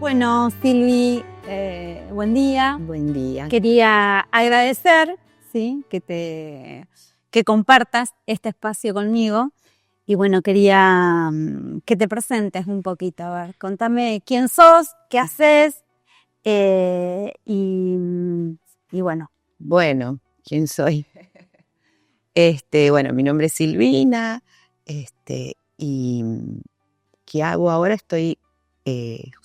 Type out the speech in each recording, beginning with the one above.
Bueno, Silvi, buen día. Buen día. Quería agradecer, ¿sí?, que compartas este espacio conmigo. Y bueno, quería que te presentes un poquito. A ver, contame quién sos, qué haces y bueno. Bueno, ¿quién soy? Bueno, mi nombre es Silvina, y ¿qué hago ahora? Estoy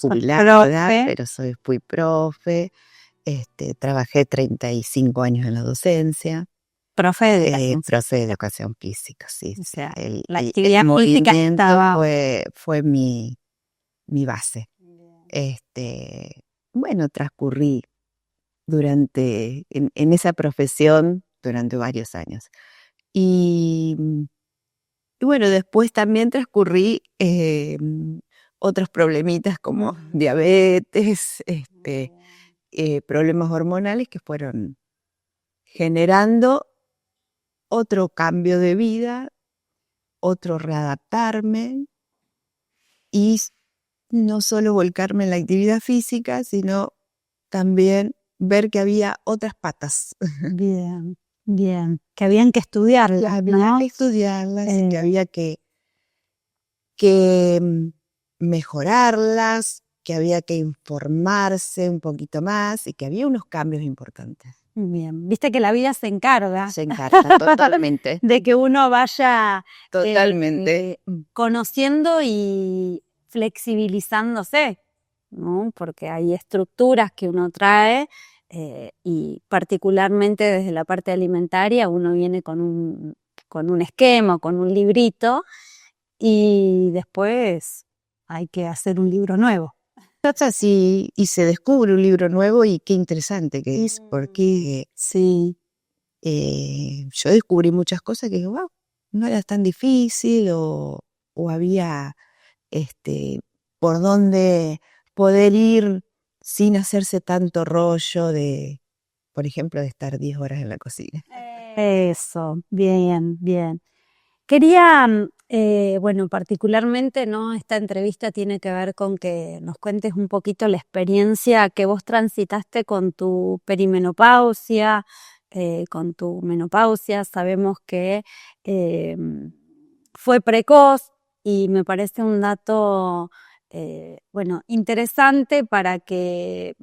jubilada, pero fui profe, trabajé 35 años en la docencia. Profe de educación. Profe de educación física, sí. O sea, el actividad física estaba... fue mi base. Bueno, transcurrí en esa profesión durante varios años. Y bueno, después también transcurrí otros problemitas como diabetes, problemas hormonales que fueron generando otro cambio de vida, otro readaptarme y no solo volcarme en la actividad física, sino también ver que había otras patas. Bien, bien. Que habían que estudiarlas, Había que estudiarlas, que había que mejorarlas, que había que informarse un poquito más y que había unos cambios importantes. Bien, viste que la vida se encarga. Se encarga totalmente. De que uno vaya Totalmente. Conociendo y flexibilizándose, ¿no? Porque hay estructuras que uno trae y particularmente desde la parte alimentaria uno viene con un esquema, con un librito y después hay que hacer un libro nuevo. Así, y se descubre un libro nuevo y qué interesante que es, porque sí. Yo descubrí muchas cosas que wow, no era tan difícil o había por dónde poder ir sin hacerse tanto rollo de, por ejemplo, de estar 10 horas en la cocina. Eso, bien, bien. Quería, bueno, particularmente, ¿no? Esta entrevista tiene que ver con que nos cuentes un poquito la experiencia que vos transitaste con tu perimenopausia, con tu menopausia. Sabemos que fue precoz y me parece un dato, bueno, interesante para que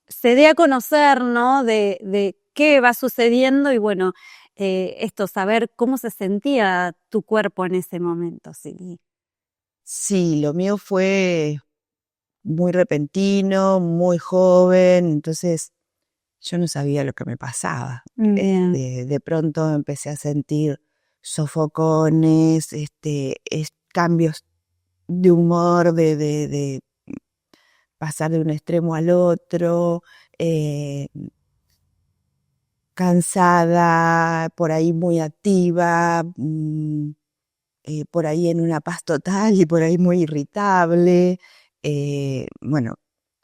se dé a conocer, ¿no? De qué va sucediendo y bueno, saber cómo se sentía tu cuerpo en ese momento, sí. Sí, lo mío fue muy repentino, muy joven, entonces yo no sabía lo que me pasaba. De pronto empecé a sentir sofocones, cambios de humor, de pasar de un extremo al otro, cansada, por ahí muy activa, por ahí en una paz total y por ahí muy irritable. Bueno,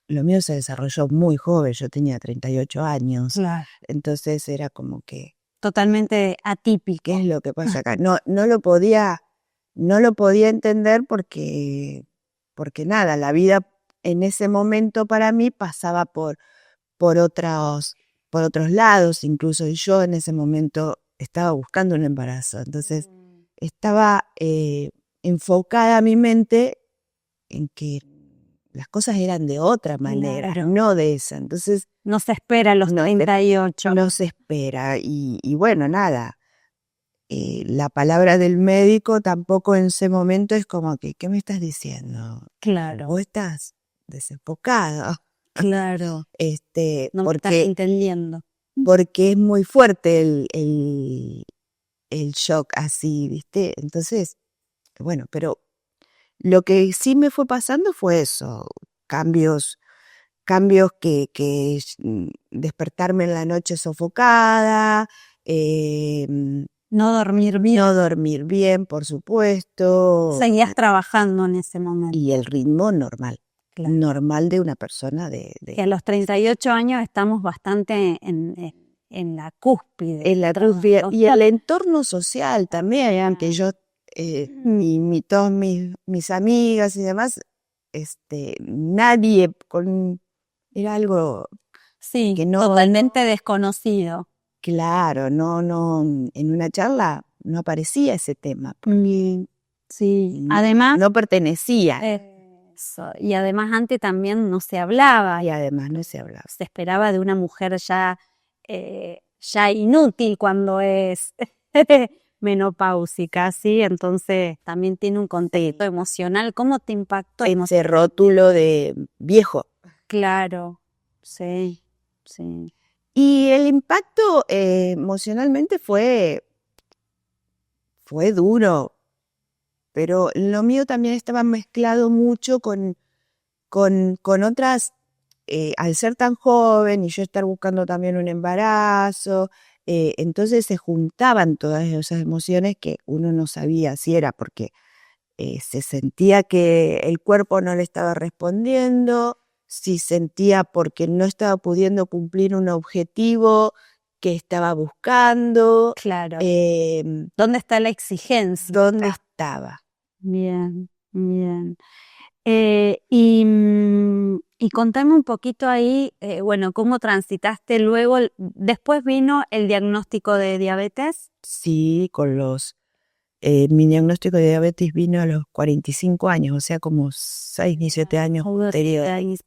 lo mío se desarrolló muy joven, yo tenía 38 años, Claro. Entonces era como que... Totalmente atípico. ¿Qué es lo que pasa acá? No lo podía entender porque nada, la vida en ese momento para mí pasaba por otros lados, incluso yo en ese momento estaba buscando un embarazo, entonces estaba enfocada mi mente en que las cosas eran de otra manera, claro, no de esa, entonces... No se espera a los 38. No se espera, y bueno, nada, la palabra del médico tampoco en ese momento es como que, ¿qué me estás diciendo? Claro. Vos estás desenfocado. Claro. No me estás entendiendo. Porque es muy fuerte el shock así, ¿viste? Entonces, bueno, pero lo que sí me fue pasando fue eso, cambios que despertarme en la noche sofocada, no dormir bien. No dormir bien, por supuesto. Seguías trabajando en ese momento. Y el ritmo normal. Claro. Normal de una persona Que a los 38 años estamos bastante en la cúspide. En la cúspide. Y el entorno social también, que yo y todas mis amigas y demás nadie era algo Sí, que no, totalmente desconocido. claro, no, en una charla no aparecía ese tema. Sí, además, No pertenecía. eso, y además antes también no se hablaba, Y además no se hablaba. se esperaba de una mujer ya inútil cuando es menopáusica, ¿sí? Entonces también tiene un contexto emocional. ¿Cómo te impactó? Ese rótulo de viejo. Claro, sí, sí. Y el impacto emocionalmente fue duro, pero lo mío también estaba mezclado mucho con otras, al ser tan joven y yo estar buscando también un embarazo, entonces se juntaban todas esas emociones que uno no sabía si era porque se sentía que el cuerpo no le estaba respondiendo, si sentía porque no estaba pudiendo cumplir un objetivo que estaba buscando. Claro. ¿Dónde está la exigencia? ¿Dónde estaba? Bien, bien. Y contame un poquito ahí, bueno, cómo transitaste luego, después vino el diagnóstico de diabetes. Sí, mi diagnóstico de diabetes vino a los 45 años, o sea, como 6, 17 años posteriores.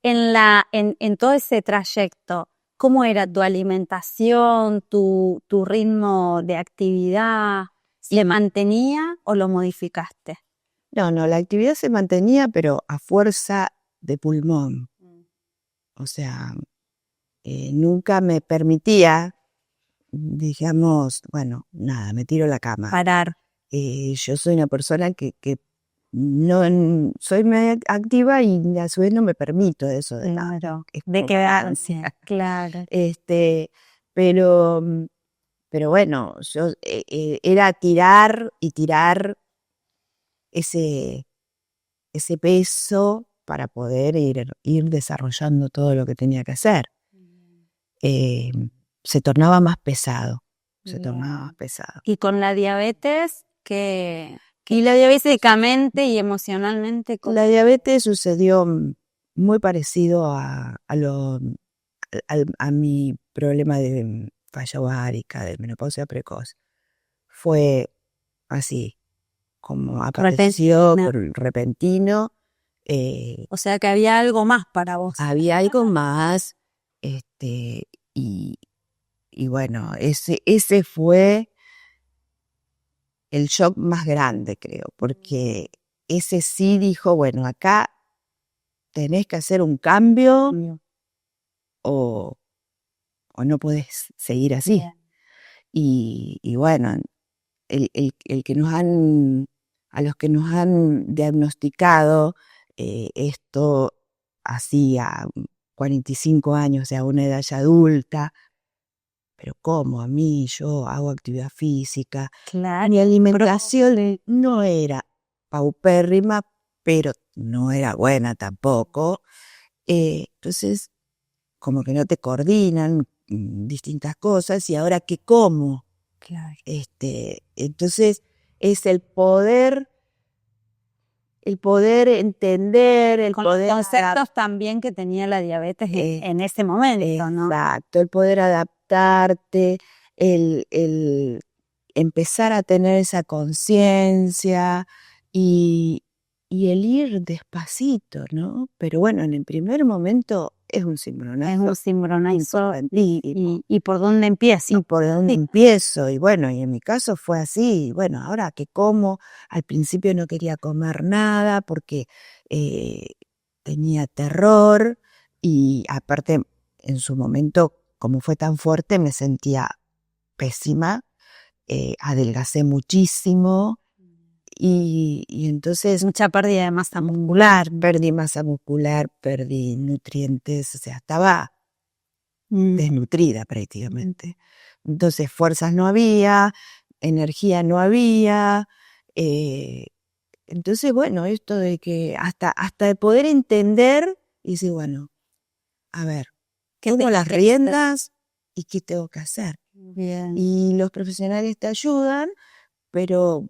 En todo ese trayecto, ¿cómo era tu alimentación, tu ritmo de actividad? ¿Le mantenía o lo modificaste? No, la actividad se mantenía, pero a fuerza de pulmón. O sea, nunca me permitía, digamos, bueno, nada, me tiro a la cama. Parar. Yo soy una persona que no soy media activa y a su vez no me permito eso de Claro, de quedarse, claro. Pero bueno, yo era tirar y tirar ese peso para poder ir desarrollando todo lo que tenía que hacer. Se tornaba más pesado, Y con la diabetes, y la diabetes físicamente y emocionalmente. La diabetes sucedió muy parecido a mi problema de falla ovárica, de menopausia precoz. Fue así, como apareció repentino. O sea que había algo más para vos. Había algo más, y bueno, ese fue el shock más grande, creo, porque ese sí dijo, bueno, acá tenés que hacer un cambio o no podés seguir así. Bien. Y bueno, el que a los que nos han diagnosticado esto así a 45 años, o sea, a una edad ya adulta, pero ¿cómo? A mí, yo hago actividad física. Claro. Mi alimentación no era paupérrima, pero no era buena tampoco. Entonces, como que no te coordinan distintas cosas, y ahora ¿qué como? Claro. Entonces, es el poder entender, con los conceptos también que tenía la diabetes en ese momento, ¿no? Exacto, el poder adaptarte, el empezar a tener esa conciencia y el ir despacito, ¿no? Pero bueno, en el primer momento es un cimbronazo. Es un cimbronazo. ¿Y por dónde empiezo? Y por dónde empiezo. Y bueno, y en mi caso fue así. Y bueno, ahora que como, al principio no quería comer nada porque tenía terror, y aparte en su momento, como fue tan fuerte, me sentía pésima. Adelgacé muchísimo y entonces mucha pérdida de masa muscular. Perdí masa muscular, perdí nutrientes, o sea, estaba desnutrida prácticamente. Entonces fuerzas no había, energía no había. Entonces, bueno, esto de que hasta de poder entender y decir, bueno, a ver, tomo las riendas y qué tengo que hacer. Bien. Y los profesionales te ayudan, pero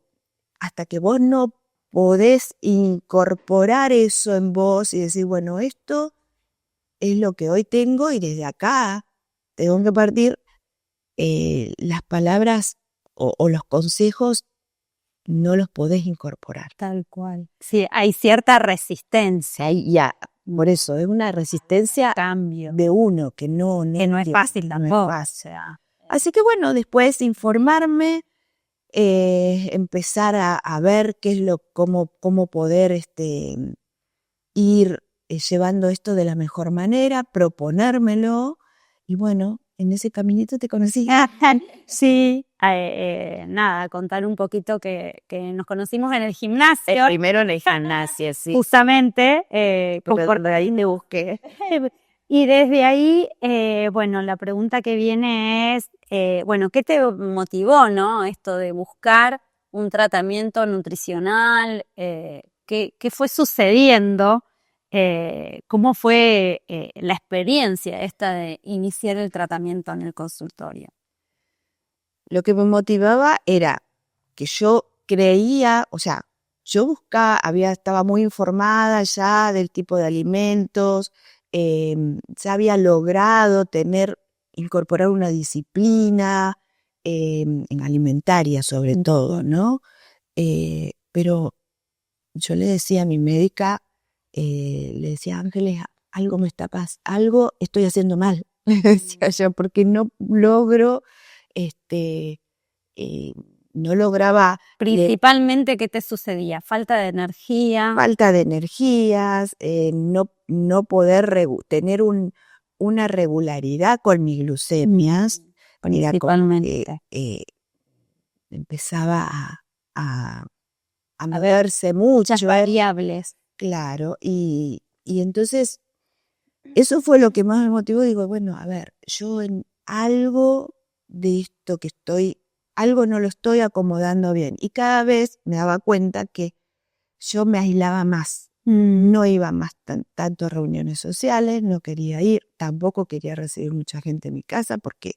hasta que vos no podés incorporar eso en vos y decir, bueno, esto es lo que hoy tengo y desde acá tengo que partir, las palabras o los consejos no los podés incorporar. Tal cual. Sí, hay cierta resistencia. Por eso, es una resistencia Cambio. de uno que no es fácil tampoco. No es fácil. Así que bueno, después informarme, empezar a ver qué es cómo poder ir llevando esto de la mejor manera, proponérmelo, y bueno, en ese caminito te conocí. Sí, nada, contar un poquito que nos conocimos en el gimnasio. Primero en el gimnasio, sí. Justamente. Por ahí me busqué. Y desde ahí, bueno, la pregunta que viene es, bueno, ¿qué te motivó, no? Esto de buscar un tratamiento nutricional, ¿qué fue sucediendo? ¿Cómo fue la experiencia esta de iniciar el tratamiento en el consultorio? Lo que me motivaba era que yo creía, o sea, yo buscaba, estaba muy informada ya del tipo de alimentos, ya había logrado incorporar una disciplina, en alimentaria sobre todo, ¿no? Pero yo le decía a mi médica, le decía, Ángeles, algo me está pasando, algo estoy haciendo mal, le decía yo, porque no logro, no lograba. Principalmente, ¿qué te sucedía? ¿Falta de energía? Falta de energías, no poder tener una regularidad con mis glucemias. Principalmente. Empezaba a moverse mucho. Muchas variables. Claro, y entonces eso fue lo que más me motivó. Digo, bueno, a ver, yo en algo de esto algo no lo estoy acomodando bien. Y cada vez me daba cuenta que yo me aislaba más. No iba más tanto a reuniones sociales, no quería ir, tampoco quería recibir mucha gente en mi casa porque...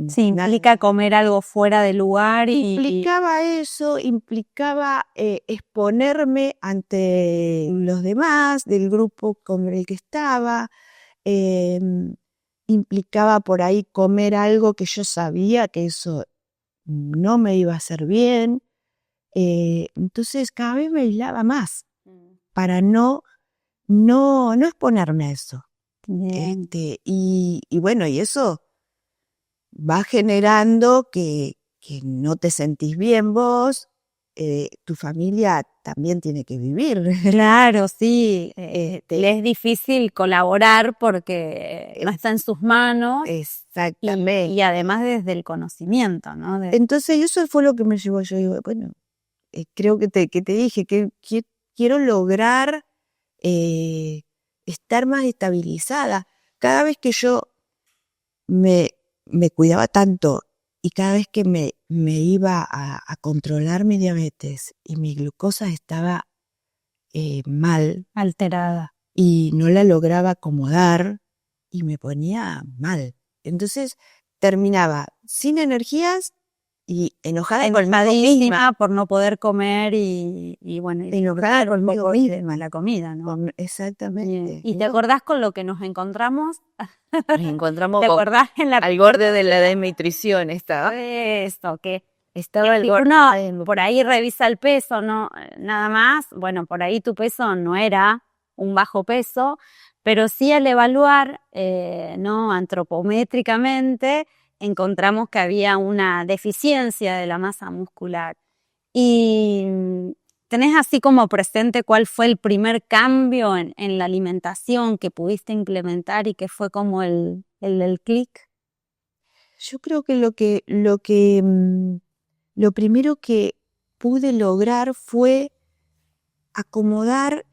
Sí, implica comer algo fuera de lugar y... Implicaba eso, implicaba exponerme ante los demás del grupo con el que estaba, implicaba por ahí comer algo que yo sabía que eso no me iba a hacer bien, entonces cada vez me aislaba más para no exponerme a eso. Y bueno, y eso va generando que no te sentís bien vos, tu familia también tiene que vivir. Claro, sí, le es difícil colaborar porque no está en sus manos. Exactamente. Y además desde el conocimiento, ¿no? Entonces eso fue lo que me llevó. Yo digo, bueno, creo que te dije que quiero lograr estar más estabilizada. Cada vez que yo me cuidaba tanto y cada vez que me iba a controlar mi diabetes y mi glucosa estaba mal, alterada, y no la lograba acomodar y me ponía mal. Entonces terminaba sin energías y enojada enojadísima por no poder comer y bueno, enojada conmigo misma la comida, ¿no? Exactamente. ¿Y te acordás con lo que nos encontramos? Nos encontramos ¿Te acordás al borde de la desnutrición estaba? Esto, que estaba el uno por ahí revisa el peso, no nada más. Bueno, por ahí tu peso no era un bajo peso, pero sí al evaluar, no antropométricamente, encontramos que había una deficiencia de la masa muscular. Y ¿tenés así como presente cuál fue el primer cambio en la alimentación que pudiste implementar y que fue como el del clic? Yo creo que lo primero que pude lograr fue acomodar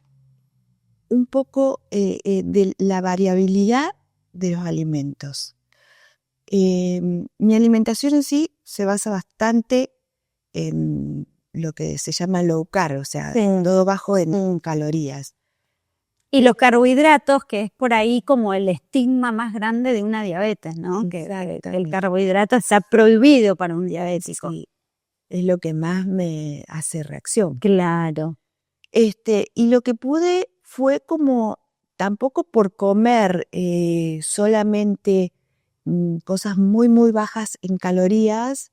un poco de la variabilidad de los alimentos. Mi alimentación en sí se basa bastante en lo que se llama low carb, o sea, todo bajo en calorías. Y los carbohidratos, que es por ahí como el estigma más grande de una diabetes, ¿no? Que el carbohidrato está prohibido para un diabético. Sí. es lo que más me hace reacción. Claro. Y lo que pude fue como, tampoco por comer solamente cosas muy, muy bajas en calorías,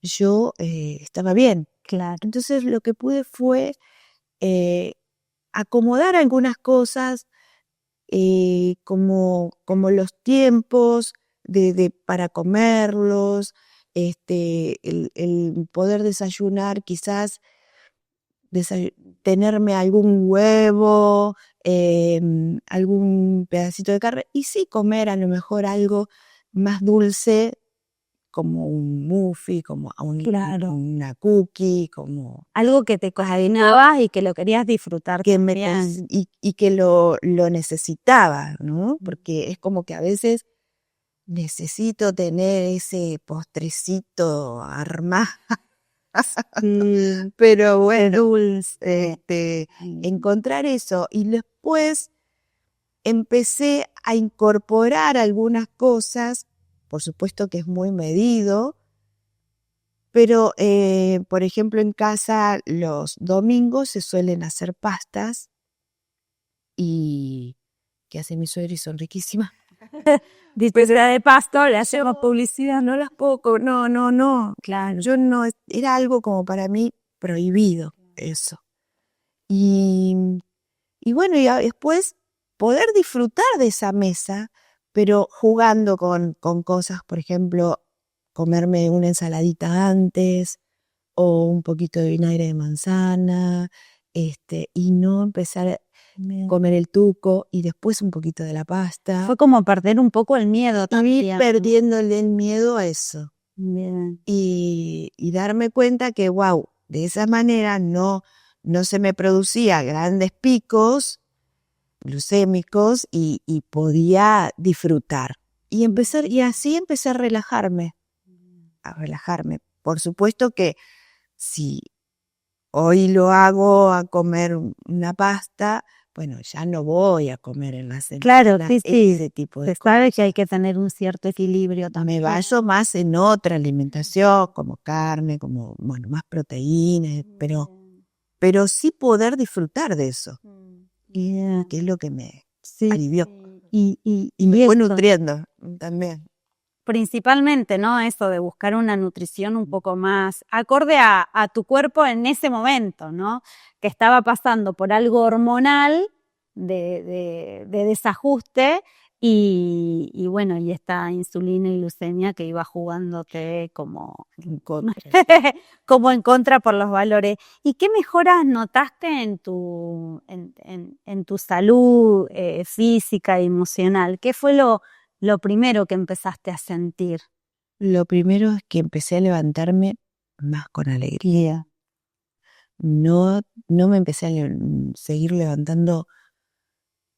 yo estaba bien. Claro. Entonces lo que pude fue acomodar algunas cosas, como los tiempos para comerlos, el poder desayunar, quizás tenerme algún huevo, algún pedacito de carne, y sí comer a lo mejor algo más dulce, como un muffin, como Claro. una cookie, como Algo que te cocinabas y que lo querías disfrutar que también. y que lo necesitaba, ¿no? Porque es como que a veces necesito tener ese postrecito armado. Pero bueno, Dulce. encontrar eso. Y después empecé a incorporar algunas cosas, por supuesto que es muy medido, pero por ejemplo en casa los domingos se suelen hacer pastas y que hace mi suegra y son riquísimas. Dicho sea de pasto, le hacemos Yo publicidad. no las puedo, no. Claro. Yo no, era algo como para mí prohibido eso. Y bueno, y después poder disfrutar de esa mesa, pero jugando con cosas, por ejemplo, comerme una ensaladita antes o un poquito de vinagre de manzana, y no empezar a comer el tuco y después un poquito de la pasta. Fue como perder un poco el miedo Ir también. perdiéndole el miedo a eso. Bien. Y darme cuenta que, wow, de esa manera no se me producía grandes picos glucémicos y podía disfrutar. Y así empecé a relajarme. Por supuesto que si hoy lo hago a comer una pasta, bueno, ya no voy a comer en la cena. Claro, sí, ese tipo de se sabe cosas. que hay que tener un cierto equilibrio Me también. baso más en otra alimentación, como carne, como, bueno, más proteínas, pero sí poder disfrutar de eso, Bien. que es lo que me Sí. alivió. Y Me fue esto, nutriendo también. principalmente, ¿no? Eso de buscar una nutrición un poco más acorde a tu cuerpo en ese momento, ¿no? Que estaba pasando por algo hormonal de desajuste y bueno, y esta insulina y leucemia que iba jugándote como En contra. como en contra por los valores. ¿Y qué mejoras notaste en tu salud física y emocional? ¿Qué fue lo primero que empezaste a sentir? Lo primero es que empecé a levantarme más con alegría. No me empecé a seguir levantando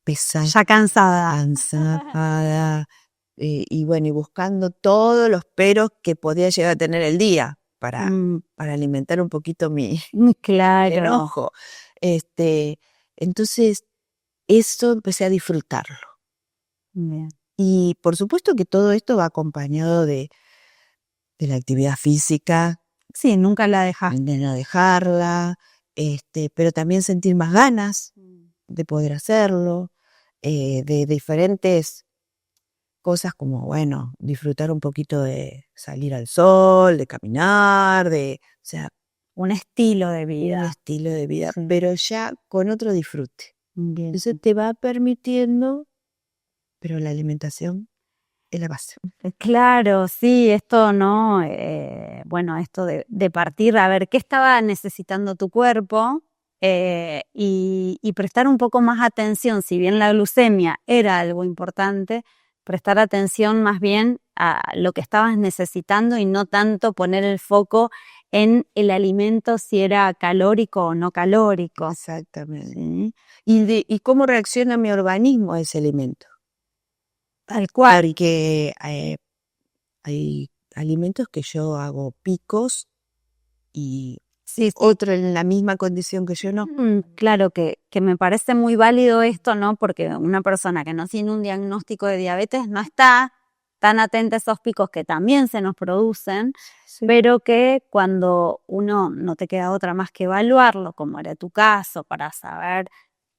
pesada, Ya cansada. cansada, y bueno, y buscando todos los peros que podía llegar a tener el día para alimentar un poquito mi Claro. enojo. Entonces, eso empecé a disfrutarlo. Bien. Y por supuesto que todo esto va acompañado de la actividad física, Sí, nunca la dejaste. de no dejarla, pero también sentir más ganas de poder hacerlo, de diferentes cosas como, bueno, disfrutar un poquito de salir al sol, de caminar, o sea, Un estilo de un vida. estilo de vida, Sí. pero ya con otro disfrute. Bien. Eso te va permitiendo, pero la alimentación es la base. Claro, sí, esto no, bueno, esto de partir a ver qué estaba necesitando tu cuerpo y prestar un poco más atención, si bien la glucemia era algo importante, prestar atención más bien a lo que estabas necesitando y no tanto poner el foco en el alimento si era calórico o no calórico. Exactamente. ¿Sí? ¿Y cómo reacciona mi organismo a ese alimento? Tal cual. Porque hay alimentos que yo hago picos y Sí, otro en la misma condición que yo no. Claro que me parece muy válido esto, ¿no? Porque una persona que no tiene un diagnóstico de diabetes no está tan atenta a esos picos que también se nos producen, pero que cuando uno no te queda otra más que evaluarlo, como era tu caso, para saber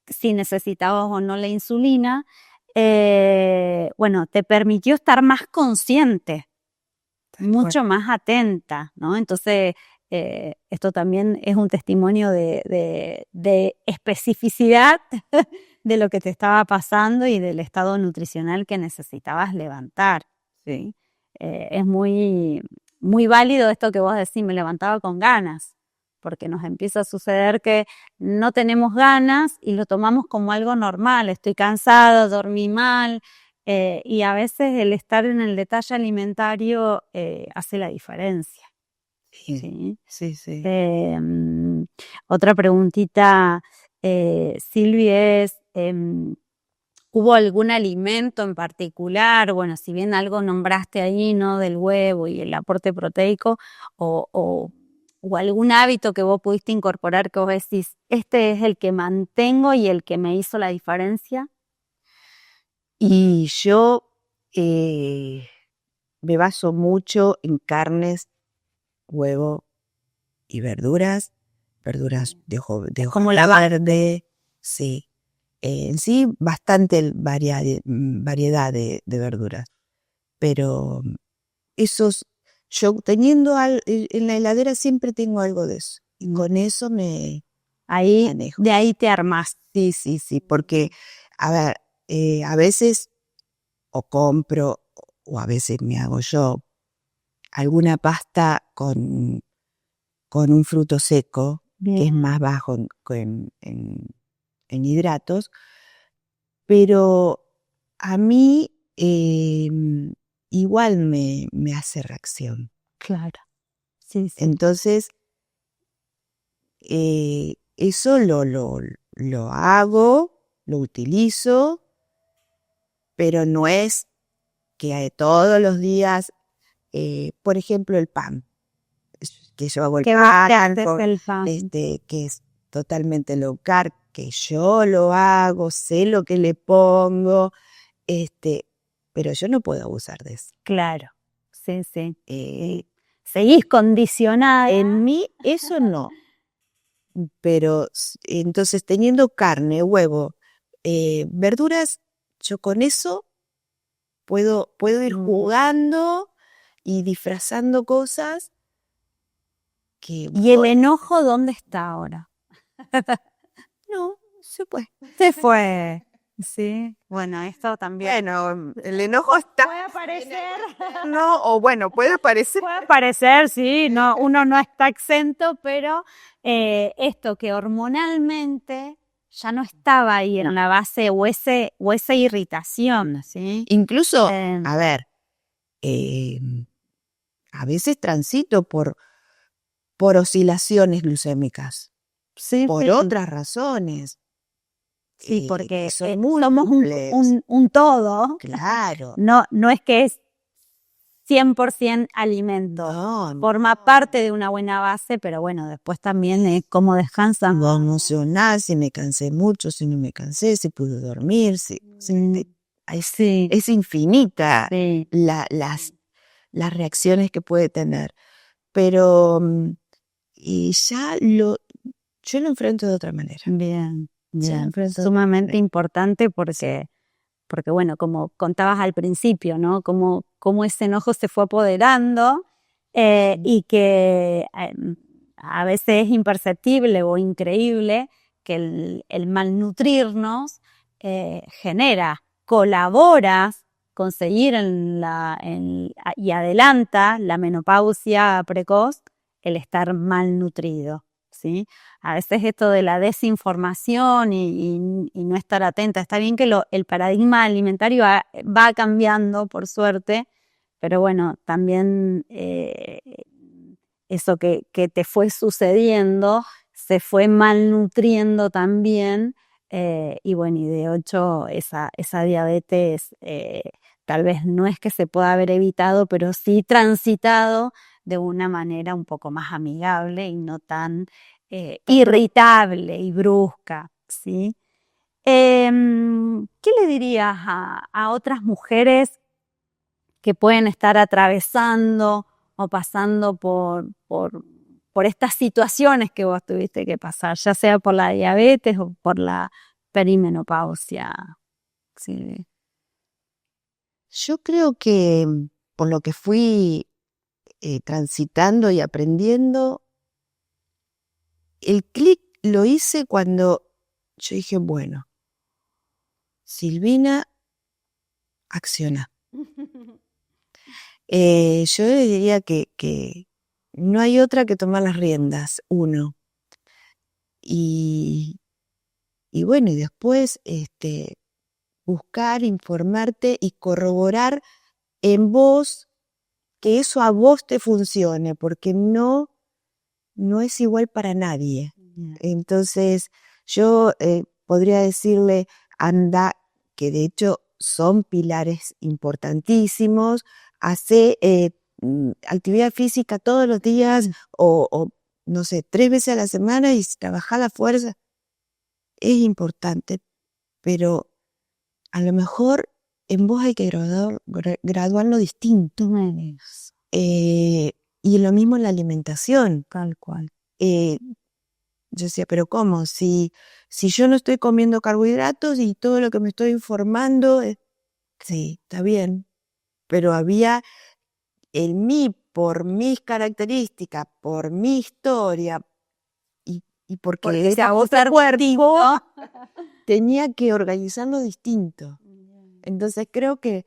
si necesitabas o no la insulina, bueno, te permitió estar más consciente, mucho más atenta, ¿no? Entonces, esto también es un testimonio de especificidad de lo que te estaba pasando y del estado nutricional que necesitabas levantar, ¿sí? Es muy, muy válido esto que vos decís, me levantaba con ganas, porque nos empieza a suceder que no tenemos ganas y lo tomamos como algo normal, estoy cansado, dormí mal, y a veces el estar en el detalle alimentario hace la diferencia. Sí, ¿Sí? sí. Otra preguntita, Silvi, es, ¿hubo algún alimento en particular? Bueno, si bien algo nombraste ahí, ¿no? Del huevo y el aporte proteico, o algún hábito que vos pudiste incorporar que vos decís, este es el que mantengo y el que me hizo la diferencia. Y yo me baso mucho en carnes, huevo y verduras de hoja verde, sí. En sí, bastante variedad de verduras. Pero esos, yo teniendo en la heladera siempre tengo algo de eso. Y con eso me Ahí, manejo. de ahí te armás. Sí, porque, a ver, a veces o compro o a veces me hago yo alguna pasta con un fruto seco, que es más bajo en hidratos, pero a mí igual me hace reacción. Claro. Sí. Entonces, eso lo hago, lo utilizo, pero no es que todos los días, por ejemplo, el pan, que yo hago el pan, que es totalmente low carb, que yo lo hago, sé lo que le pongo, pero yo no puedo abusar de eso. Claro, sí. Seguís condicionada. En mí eso no, pero entonces teniendo carne, huevo, verduras, yo con eso puedo ir jugando y disfrazando cosas que... ¿Y el enojo dónde está ahora? No, se fue. Se fue. Sí, bueno, esto también. Bueno, el enojo está... Puede aparecer. No, o bueno, puede aparecer. Puede aparecer, sí, no, uno no está exento, pero esto que hormonalmente ya no estaba ahí en la base o esa irritación, ¿sí? Incluso, a ver, a veces transito por oscilaciones glucémicas, sí, por otras razones. Sí, porque somos un todo. Claro. No es que es 100% alimento. No, Forma parte de una buena base, pero bueno, después también es cómo descansan. no emocional, si me cansé mucho, si no me cansé, si pude dormir, es infinita las reacciones que puede tener. Pero y yo lo enfrento de otra manera. Bien. Sumamente importante porque bueno, como contabas al principio, ¿no? Cómo ese enojo se fue apoderando y que a veces es imperceptible o increíble que el malnutrirnos colabora conseguir y adelanta la menopausia precoz el estar malnutrido, ¿sí? A veces esto de la desinformación y no estar atenta, está bien que el paradigma alimentario va cambiando, por suerte, pero bueno, también eso que te fue sucediendo se fue malnutriendo también, y bueno, y de 8 esa diabetes tal vez no es que se pueda haber evitado, pero sí transitado de una manera un poco más amigable y no tan irritable y brusca, ¿sí? ¿Qué le dirías a otras mujeres que pueden estar atravesando o pasando por estas situaciones que vos tuviste que pasar, ya sea por la diabetes o por la perimenopausia. Sí. Yo creo que por lo que fui transitando y aprendiendo, el clic lo hice cuando yo dije, bueno, Silvina, acciona. Yo le diría que no hay otra que tomar las riendas, uno. Y bueno, y después buscar, informarte y corroborar en vos que eso a vos te funcione, porque no es igual para nadie. Entonces, yo podría decirle, anda, que de hecho son pilares importantísimos, hace actividad física todos los días o, no sé, 3 veces a la semana y trabajar la fuerza. Es importante, pero a lo mejor en vos hay que graduarlo distinto. Y lo mismo en la alimentación. Tal cual. Yo decía, pero ¿cómo? Si yo no estoy comiendo carbohidratos y todo lo que me estoy informando, sí, está bien. Pero había en mí, por mis características, por mi historia y porque era otro cuerpo, tenía que organizarlo distinto. Entonces creo que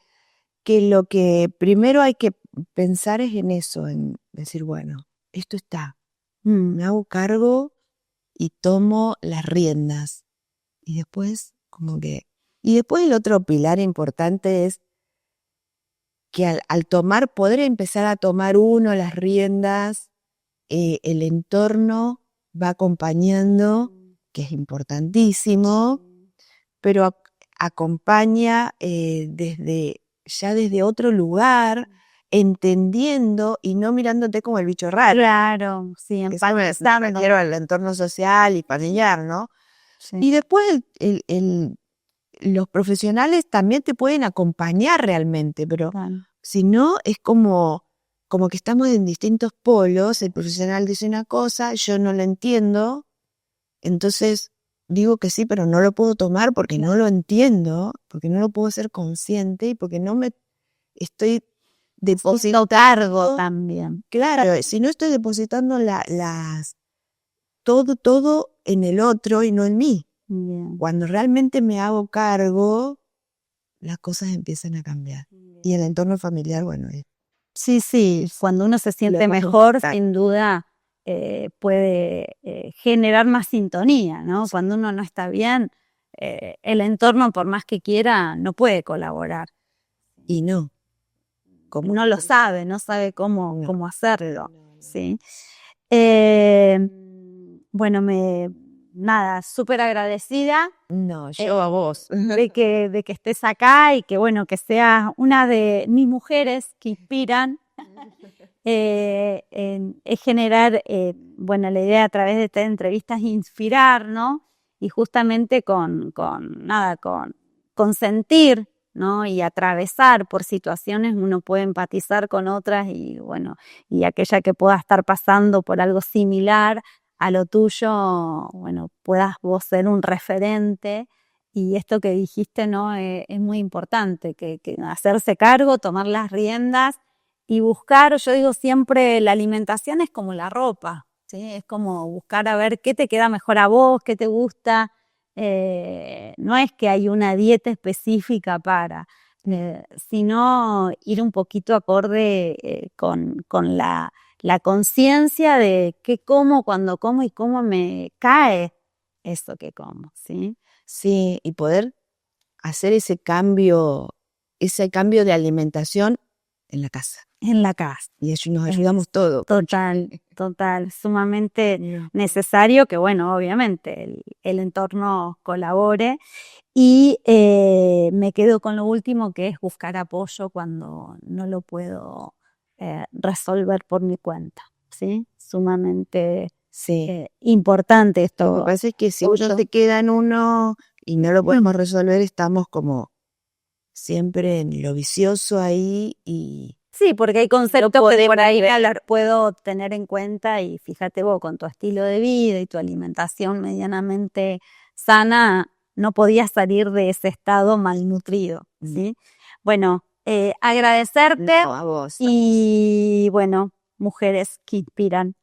lo que primero hay que pensar es en eso, en decir, bueno, esto está, me hago cargo y tomo las riendas. Y después, y después el otro pilar importante es que al tomar, poder empezar a tomar uno las riendas, el entorno va acompañando, que es importantísimo, pero acompaña desde otro lugar, entendiendo y no mirándote como el bicho raro. Claro, sí, empatizando. Me refiero al entorno social y familiar, ¿no? Sí. Y después los profesionales también te pueden acompañar realmente, pero si no, es como que estamos en distintos polos, el profesional dice una cosa, yo no la entiendo, entonces digo que sí, pero no lo puedo tomar porque no lo entiendo, porque no lo puedo ser consciente y porque no me estoy depositando cargo también. Claro, si no estoy depositando todo en el otro y no en mí. Bien. Cuando realmente me hago cargo, las cosas empiezan a cambiar. Bien. Y el entorno familiar, bueno, sí, cuando uno se siente mejor, sin duda puede generar más sintonía, ¿no? Sí. Cuando uno no está bien, el entorno, por más que quiera, no puede colaborar. Y no. No lo sabe, no sabe cómo hacerlo, no. ¿Sí? Bueno, nada, súper agradecida. No, yo a vos. De que estés acá y que, bueno, que seas una de mis mujeres que inspiran. Es generar, bueno, la idea a través de estas entrevistas es inspirar, ¿no? Y justamente con sentir, ¿no? Y atravesar por situaciones, uno puede empatizar con otras y, bueno, y aquella que pueda estar pasando por algo similar a lo tuyo, bueno, puedas vos ser un referente. Y esto que dijiste, ¿no? Es muy importante, que hacerse cargo, tomar las riendas y buscar, yo digo siempre, la alimentación es como la ropa, ¿sí? Es como buscar a ver qué te queda mejor a vos, qué te gusta. No es que hay una dieta específica sino ir un poquito acorde con la conciencia de qué como, cuándo como y cómo me cae eso que como, ¿sí? Sí, y poder hacer ese cambio de alimentación en la casa. En la casa. Y eso nos ayudamos todos. Total, sumamente necesario que, bueno, obviamente el entorno colabore. Y me quedo con lo último, que es buscar apoyo cuando no lo puedo resolver por mi cuenta, ¿sí? Sumamente importante esto. Lo que pasa es que si uno se queda en uno y no lo podemos resolver, estamos como siempre en lo vicioso ahí y Sí, porque hay conceptos que por ahí puedo tener en cuenta y fíjate vos, con tu estilo de vida y tu alimentación medianamente sana, no podías salir de ese estado malnutrido, ¿sí? Bueno, agradecerte no, a vos. y bueno, mujeres que inspiran.